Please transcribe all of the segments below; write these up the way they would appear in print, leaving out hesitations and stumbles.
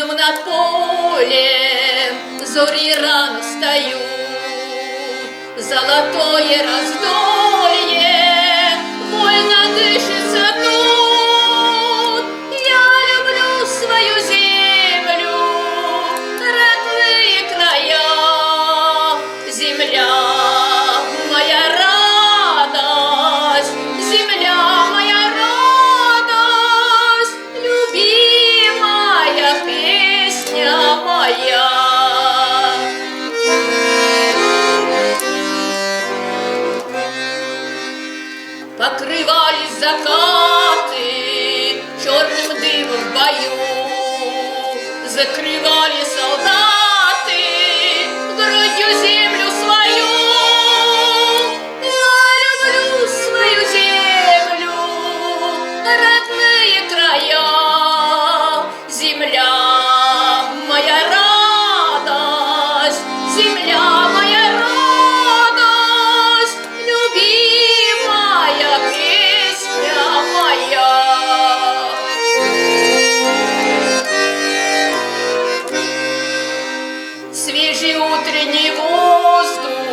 Днем над полем зори рано встают, золотое раздолье вольно дышится тут. Я люблю свою землю, родные края, земля моя радость, земля моя радость, любимая песня моя. Покрывались закаты черным дымом в бою, закрывали солдаты грудью землю свою. Я люблю свою землю, родные края, земля моя радость, земля моя радость, любимая песня моя. Свежий утренний воздух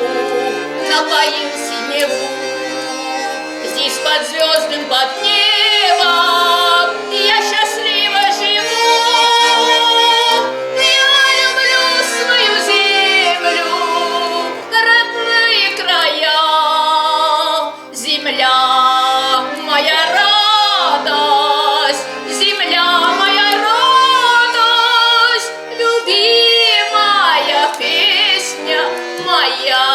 напоил синеву, здесь под звездным, под небом я счастливо живу. Я люблю свою землю, родные края, земля моя радость, земля моя радость, любимая песня моя.